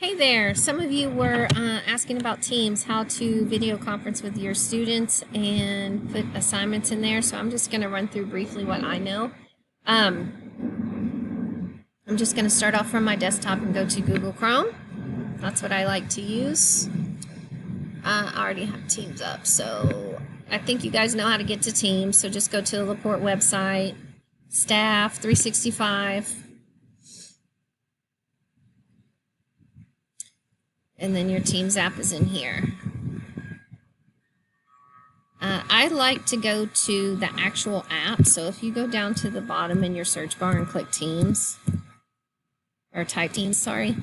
Hey there. Some of you were asking about Teams, how to video conference with your students and put assignments in there. So I'm just going to run through briefly what I know. I'm just going to start off from my desktop and go to Google Chrome. That's what I like to use. I already have Teams up, so I think you guys know how to get to Teams. So just go to the LaPorte website, Staff 365. And then your Teams app is in here. I like to go to the actual app. So if you go down to the bottom in your search bar and click Teams, or type Teams, sorry,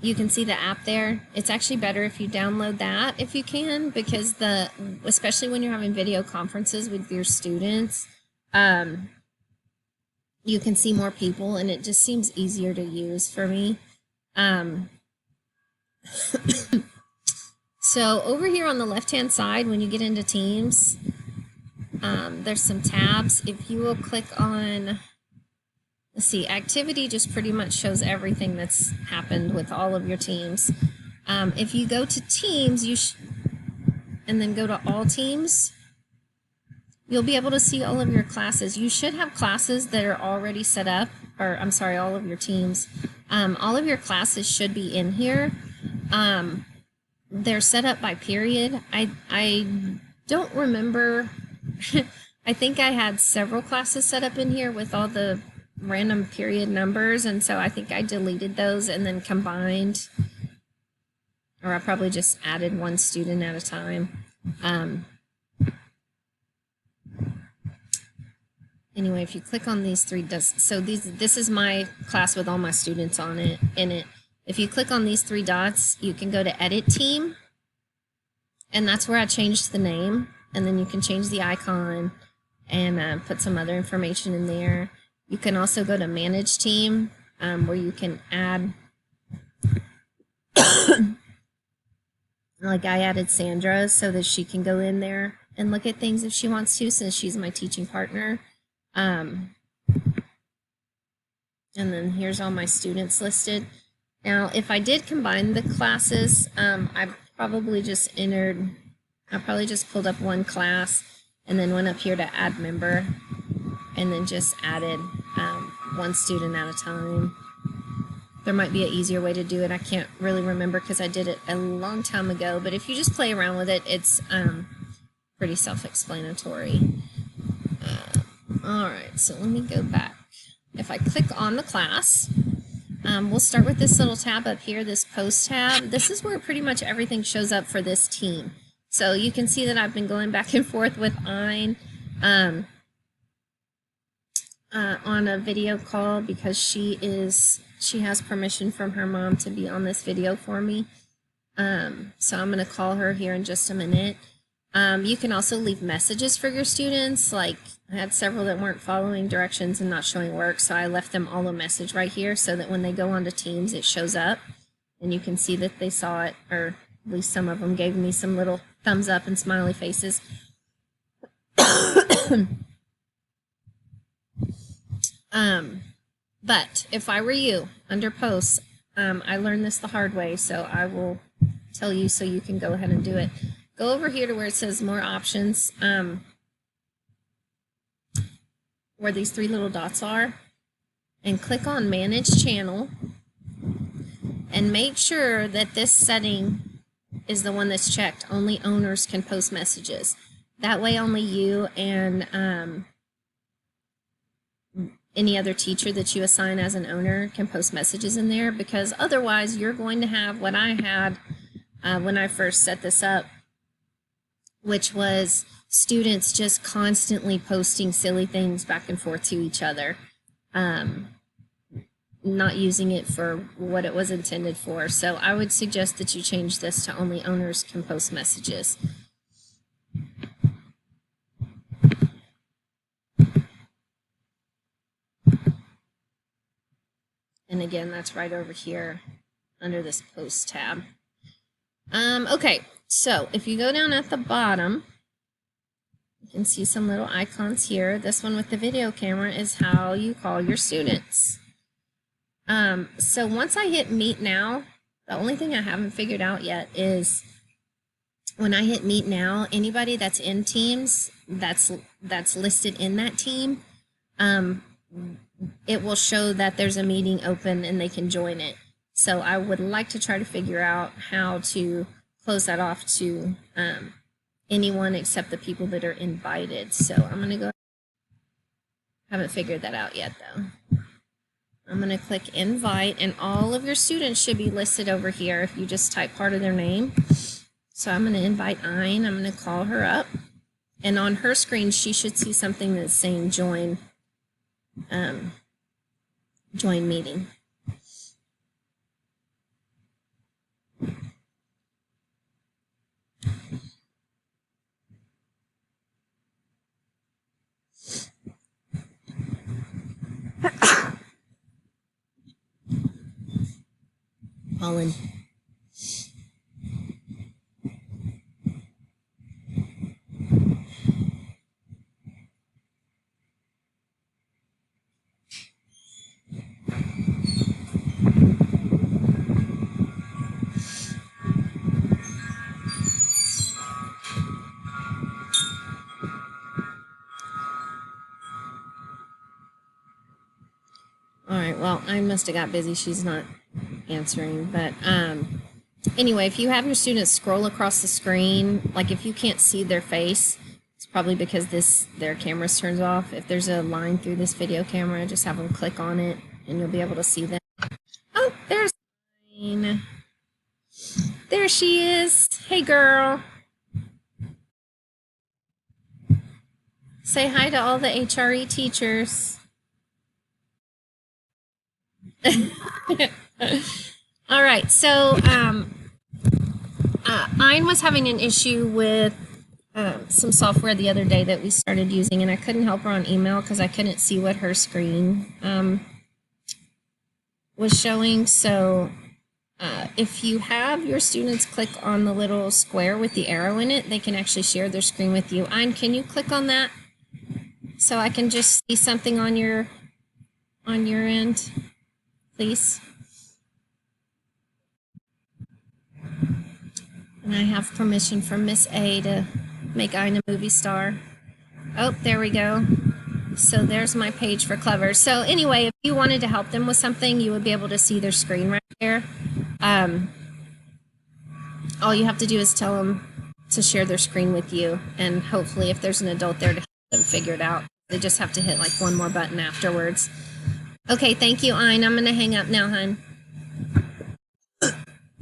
you can see the app there. It's actually better if you download that if you can, because especially when you're having video conferences with your students, you can see more people and it just seems easier to use for me. So over here on the left-hand side, when you get into Teams, there's some tabs. If you will click on, let's see, activity just pretty much shows everything that's happened with all of your teams. If you go to Teams, and then go to all teams, you'll be able to see all of your classes. You should have classes that are already set up, or I'm sorry, all of your teams. All of your classes should be in here. They're set up by period. I don't remember. I think I had several classes set up in here with all the random period numbers, and so I think I deleted those and then combined, or I probably just added one student at a time. Anyway, if you click on these three, this is my class with all my students on it in it. If you click on these three dots, you can go to Edit Team, and that's where I changed the name, and then you can change the icon and put some other information in there. You can also go to Manage Team, where you can add, like I added Sandra so that she can go in there and look at things if she wants to, since she's my teaching partner. And then here's all my students listed. Now, if I did combine the classes, I probably just pulled up one class and then went up here to add member and then just added one student at a time. There might be an easier way to do it. I can't really remember because I did it a long time ago, but if you just play around with it, it's pretty self-explanatory. All right, so let me go back. If I click on the class, we'll start with this little tab up here, this post tab. This is where pretty much everything shows up for this team. So you can see that I've been going back and forth with Ayn on a video call because she has permission from her mom to be on this video for me. So I'm going to call her here in just a minute. You can also leave messages for your students. Like, I had several that weren't following directions and not showing work, so I left them all a message right here so that when they go onto Teams, it shows up and you can see that they saw it, or at least some of them gave me some little thumbs up and smiley faces. But if I were you, under posts, I learned this the hard way, so I will tell you so you can go ahead and do it. Go over here to where it says more options, where these three little dots are, and click on Manage Channel, and make sure that this setting is the one that's checked. Only owners can post messages. That way only you and any other teacher that you assign as an owner can post messages in there, because otherwise you're going to have what I had when I first set this up, which was students just constantly posting silly things back and forth to each other, not using it for what it was intended for. So I would suggest that you change this to only owners can post messages. And again, that's right over here under this post tab. Okay, so if you go down at the bottom, you can see some little icons here. This one with the video camera is how you call your students. So once I hit Meet Now, The only thing I haven't figured out yet is when I hit meet now, anybody that's in Teams that's listed in that team, it will show that there's a meeting open and they can join it. So I would like to try to figure out how to close that off to anyone except the people that are invited. So I'm going to go. Haven't figured that out yet though. I'm going to click invite, and all of your students should be listed over here if you just type part of their name. So I'm going to invite Ayn. I'm going to call her up, and on her screen she should see something that's saying join meeting. Colin. All right, well, I must have got busy. She's not answering, but anyway, if you have your students scroll across the screen, like if you can't see their face, it's probably because their camera's turned off. If there's a line through this video camera, just have them click on it and you'll be able to see them. Oh, there's Ayn. There she is. Hey, girl. Say hi to all the HRE teachers. All right, so Ayn was having an issue with some software the other day that we started using, and I couldn't help her on email because I couldn't see what her screen was showing. So if you have your students click on the little square with the arrow in it, they can actually share their screen with you. Ayn, can you click on that so I can just see something on your end, please? And I have permission from Miss A to make Ayn a movie star. Oh, there we go. So there's my page for Clever. So anyway, if you wanted to help them with something, you would be able to see their screen right there. All you have to do is tell them to share their screen with you, and hopefully if there's an adult there to help them figure it out, they just have to hit like one more button afterwards. Okay, thank you, Ayn. I'm going to hang up now, hon.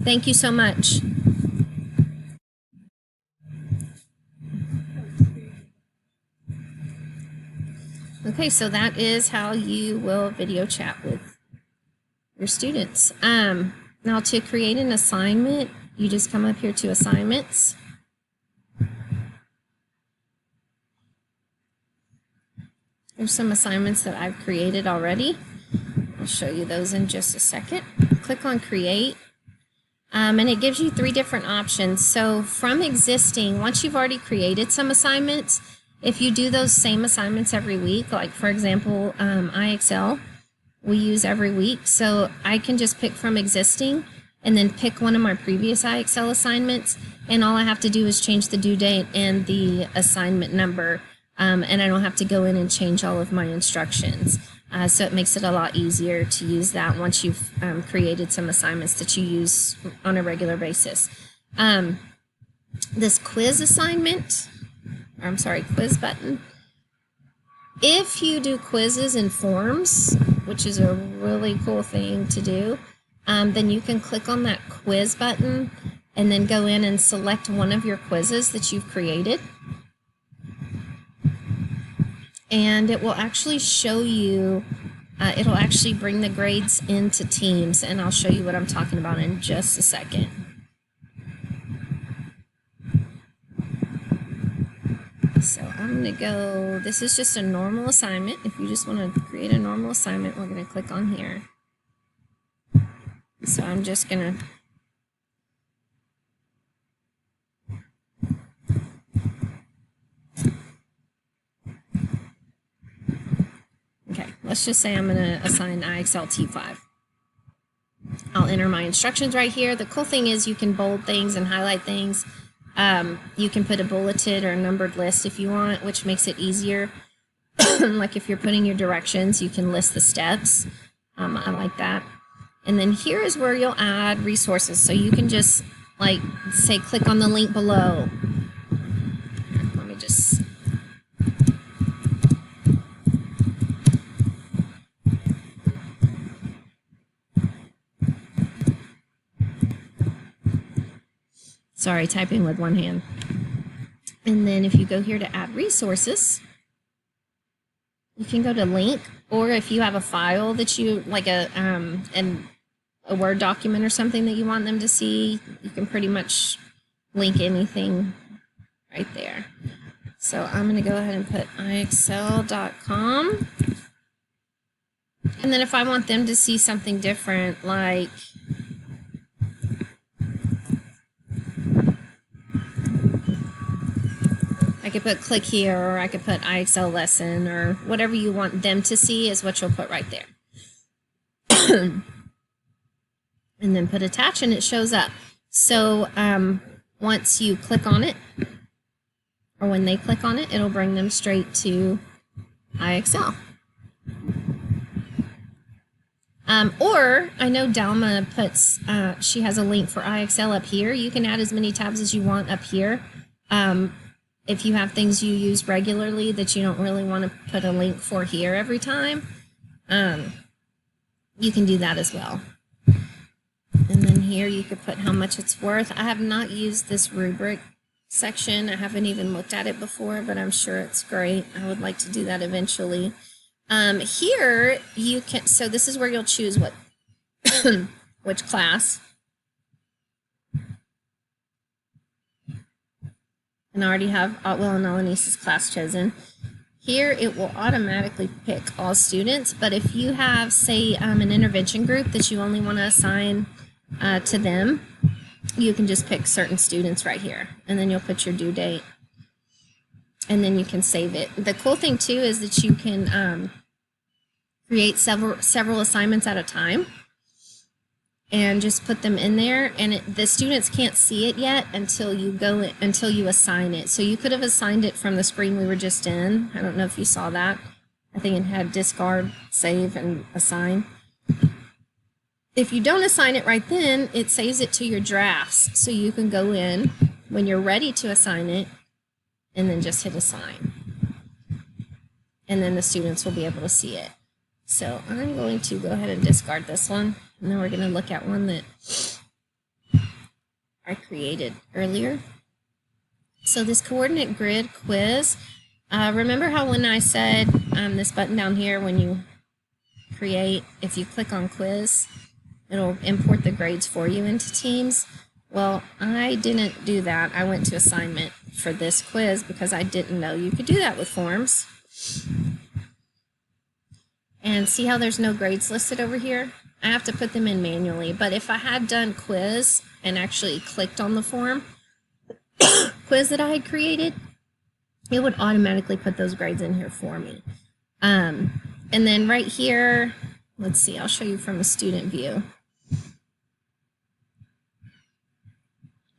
Thank you so much. Okay, so that is how you will video chat with your students. Now to create an assignment, you just come up here to assignments. There's some assignments that I've created already. I'll show you those in just a second. Click on create. And it gives you 3 different options. So from existing, once you've already created some assignments, if you do those same assignments every week, like for example, IXL, we use every week. So I can just pick from existing and then pick one of my previous IXL assignments. And all I have to do is change the due date and the assignment number. And I don't have to go in and change all of my instructions. So it makes it a lot easier to use that once you've created some assignments that you use on a regular basis. This quiz assignment, or I'm sorry, quiz button. If you do quizzes and forms, which is a really cool thing to do, then you can click on that quiz button and then go in and select one of your quizzes that you've created. And it will actually show you, it'll actually bring the grades into Teams, and I'll show you what I'm talking about in just a second. So I'm going to go, this is just a normal assignment. If you just want to create a normal assignment, we're going to click on here. So I'm just going to let's just say I'm going to assign IXL T5. I'll enter my instructions right here. The cool thing is you can bold things and highlight things. You can put a bulleted or a numbered list if you want, which makes it easier. Like if you're putting your directions, you can list the steps. I like that. And then here is where you'll add resources. So you can just like say, click on the link below. Let me just... Sorry, typing with one hand. And then if you go here to add resources, you can go to link, or if you have a file that you like a Word document or something that you want them to see, you can pretty much link anything right there. So I'm going to go ahead and put ixl.com. And then if I want them to see something different, like I could put click here, or I could put IXL lesson, or whatever you want them to see is what you'll put right there. And then put attach, and it shows up. So once you click on it, or when they click on it, it'll bring them straight to IXL. Or I know Dalma puts, she has a link for IXL up here. You can add as many tabs as you want up here. If you have things you use regularly that you don't really want to put a link for here every time, you can do that as well. And then here you could put how much it's worth. I have not used this rubric section. I haven't even looked at it before, but I'm sure it's great. I would like to do that eventually. Here you can, so this is where you'll choose what which class. And I already have Otwell and Alanise's class chosen. Here it will automatically pick all students, but if you have, say, an intervention group that you only want to assign to them, you can just pick certain students right here, and then you'll put your due date, and then you can save it. The cool thing too is that you can create several assignments at a time and just put them in there, and the students can't see it yet until you assign it. So you could have assigned it from the screen we were just in. I don't know if you saw that. I think it had discard, save, and assign. If you don't assign it right then, it saves it to your drafts. So you can go in when you're ready to assign it and then just hit assign. And then the students will be able to see it. So I'm going to go ahead and discard this one. And then we're going to look at one that I created earlier. So this coordinate grid quiz, remember how when I said this button down here, when you create, if you click on quiz, it'll import the grades for you into Teams. Well, I didn't do that. I went to assignment for this quiz because I didn't know you could do that with forms. And see how there's no grades listed over here? I have to put them in manually, but if I had done quiz and actually clicked on the form quiz that I had created, it would automatically put those grades in here for me. And then right here, let's see, I'll show you from the student view.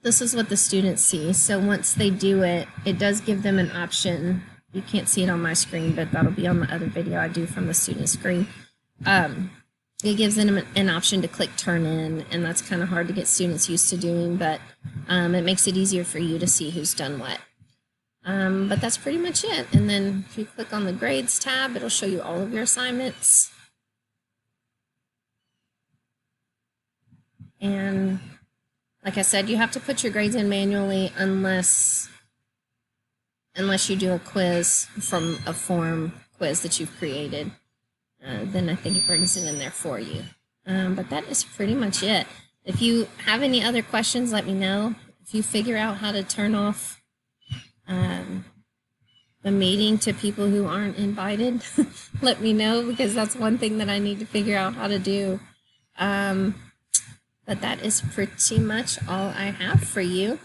This is what the students see. So once they do it, it does give them an option. You can't see it on my screen, but that'll be on the other video I do from the student screen. It gives them an option to click turn in, and that's kind of hard to get students used to doing, but it makes it easier for you to see who's done what. But that's pretty much it. And then if you click on the grades tab, it'll show you all of your assignments. And like I said, you have to put your grades in manually unless you do a quiz from a form quiz that you've created. Then I think it brings it in there for you. But that is pretty much it. If you have any other questions, let me know. If you figure out how to turn off the meeting to people who aren't invited, let me know, because that's one thing that I need to figure out how to do. But that is pretty much all I have for you.